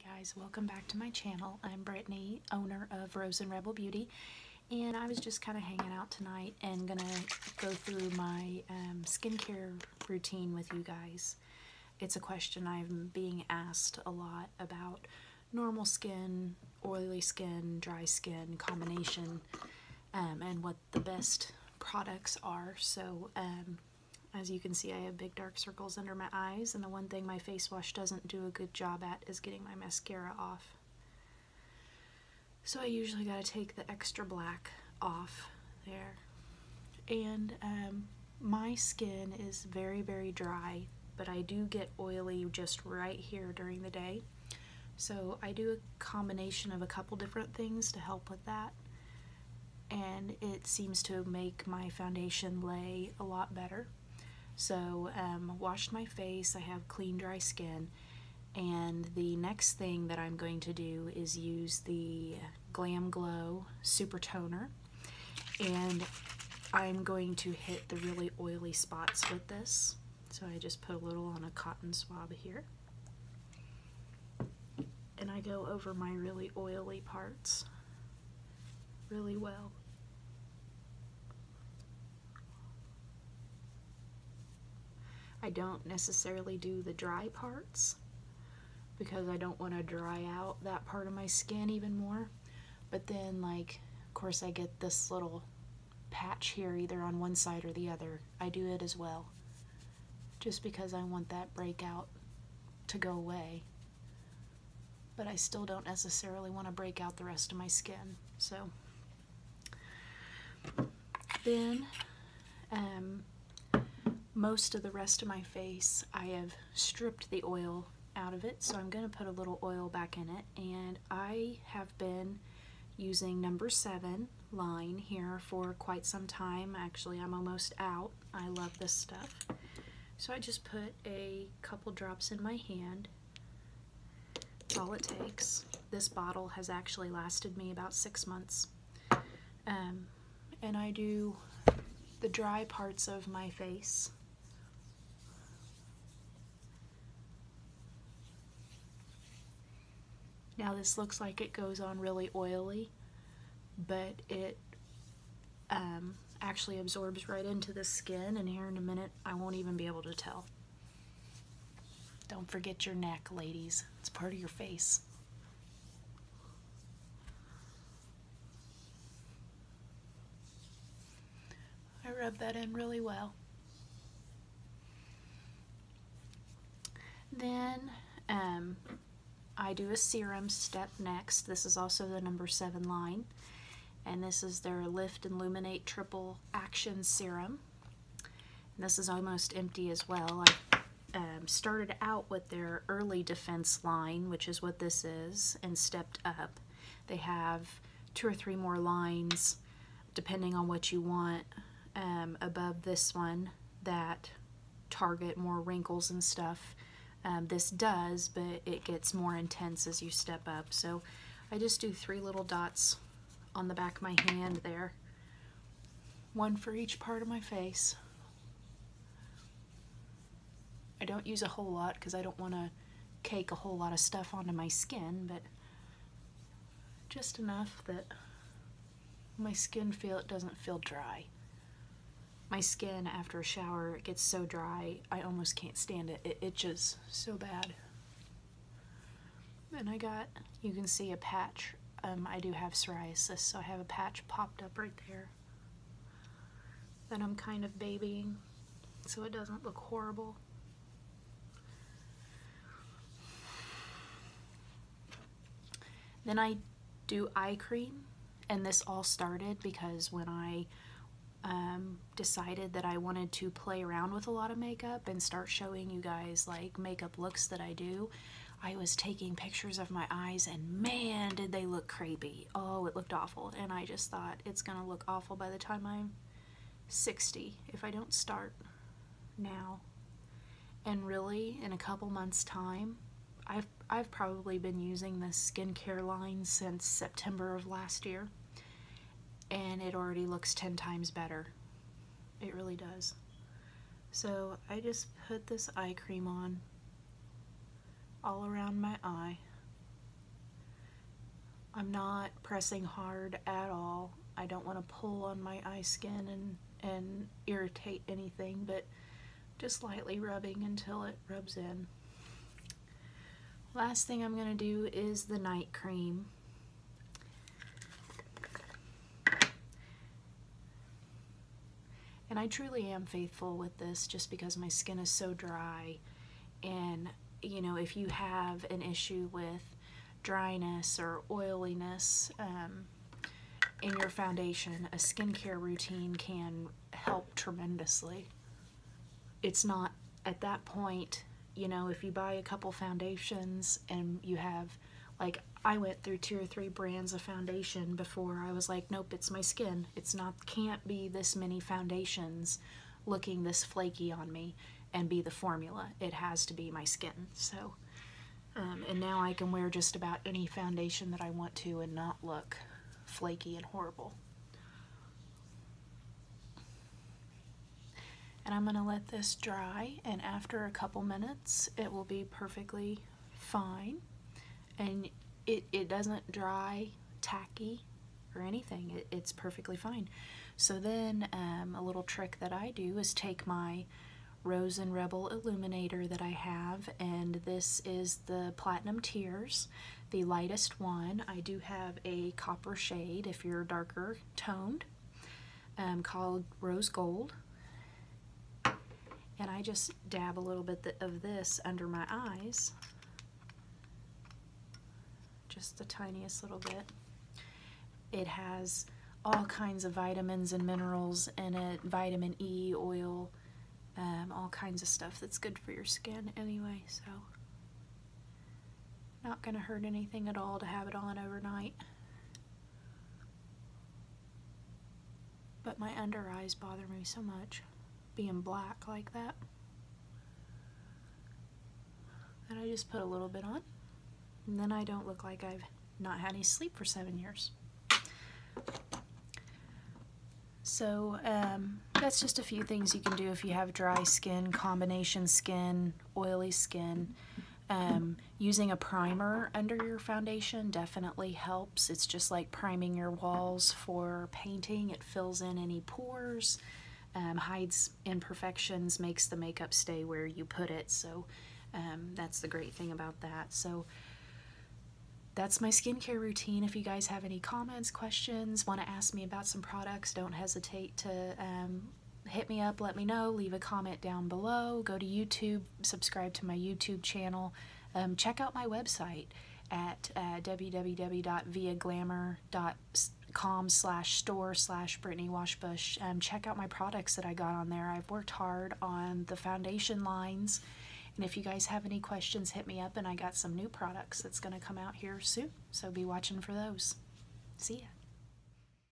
Guys, welcome back to my channel. I'm Brittany, owner of Rose and Rebel Beauty, and I was just kind of hanging out tonight and gonna go through my skincare routine with you guys. It's a question I'm being asked a lot about normal skin, oily skin, dry skin combination, and what the best products are. So as you can see, I have big dark circles under my eyes, and the one thing my face wash doesn't do a good job at is getting my mascara off. So I usually gotta take the extra black off there. And my skin is very, very dry, but I do get oily just right here during the day. So I do a combination of a couple different things to help with that. And it seems to make my foundation lay a lot better. So washed my face, I have clean dry skin, and the next thing that I'm going to do is use the Glam Glow Super Toner, and I'm going to hit the really oily spots with this. So I just put a little on a cotton swab here, and I go over my really oily parts really well. I don't necessarily do the dry parts because I don't want to dry out that part of my skin even more. But then, like, of course I get this little patch here either on one side or the other. I do it as well, just because I want that breakout to go away. But I still don't necessarily want to break out the rest of my skin. So then most of the rest of my face, I have stripped the oil out of it, so I'm going to put a little oil back in it, and I have been using number 7 line here for quite some time. Actually, I'm almost out. I love this stuff. So I just put a couple drops in my hand. That's all it takes. This bottle has actually lasted me about 6 months. And I do the dry parts of my face. Now this looks like it goes on really oily, but it actually absorbs right into the skin, and here in a minute I won't even be able to tell. Don't forget your neck, ladies. It's part of your face. I rub that in really well. Then I do a serum step next. This is also the number 7 line, and this is their Lift and Illuminate Triple Action Serum. And this is almost empty as well. I started out with their Early Defense line, which is what this is, and stepped up. They have 2 or 3 more lines, depending on what you want, above this one that target more wrinkles and stuff. This does, but it gets more intense as you step up. So I just do 3 little dots on the back of my hand there, 1 for each part of my face. I don't use a whole lot because I don't want to cake a whole lot of stuff onto my skin, but just enough that my skin doesn't feel dry. My skin after a shower, it gets so dry, I almost can't stand it. It itches so bad. And I got, you can see a patch. I do have psoriasis, so I have a patch popped up right there that I'm kind of babying so it doesn't look horrible. Then I do eye cream, and this all started because when I decided that I wanted to play around with a lot of makeup and start showing you guys like makeup looks that I do, I was taking pictures of my eyes, and man, did they look crepey. Oh, it looked awful, and I just thought it's gonna look awful by the time I'm 60 if I don't start now. And really, in a couple months time, I've probably been using this skincare line since September of last year, and it already looks 10 times better. It really does. So I just put this eye cream on all around my eye. I'm not pressing hard at all. I don't want to pull on my eye skin and irritate anything, but just lightly rubbing until it rubs in. Last thing I'm going to do is the night cream. And I truly am faithful with this just because my skin is so dry. And, you know, if you have an issue with dryness or oiliness in your foundation, a skincare routine can help tremendously. It's not at that point, you know, if you buy a couple foundations and you have, like, I went through 2 or 3 brands of foundation before I was like, nope, it's my skin. It's not, can't be this many foundations looking this flaky on me and be the formula. It has to be my skin. So, and now I can wear just about any foundation that I want to and not look flaky and horrible. And I'm going to let this dry, and after a couple minutes it will be perfectly fine, and it doesn't dry tacky or anything. It's perfectly fine. So then a little trick that I do is take my Rose and Rebel Illuminator that I have, and this is the Platinum Tears, the lightest one. I do have a copper shade if you're darker toned, called Rose Gold. And I just dab a little bit of this under my eyes, just the tiniest little bit. It has all kinds of vitamins and minerals in it, vitamin E, oil, all kinds of stuff that's good for your skin anyway, so not going to hurt anything at all to have it on overnight. But my under eyes bother me so much, being black like that, and I just put a little bit on, and then I don't look like I've not had any sleep for 7 years. So that's just a few things you can do if you have dry skin, combination skin, oily skin. Using a primer under your foundation definitely helps. It's just like priming your walls for painting. It fills in any pores, hides imperfections, makes the makeup stay where you put it. So that's the great thing about that. So that's my skincare routine. If you guys have any comments, questions, want to ask me about some products, don't hesitate to hit me up, let me know, leave a comment down below. Go to YouTube, subscribe to my YouTube channel. Check out my website at www.viaglamour.com/store/BrittanyWashbush. Check out my products that I got on there. I've worked hard on the foundation lines. And if you guys have any questions, hit me up, and I got some new products that's going to come out here soon. So be watching for those. See ya.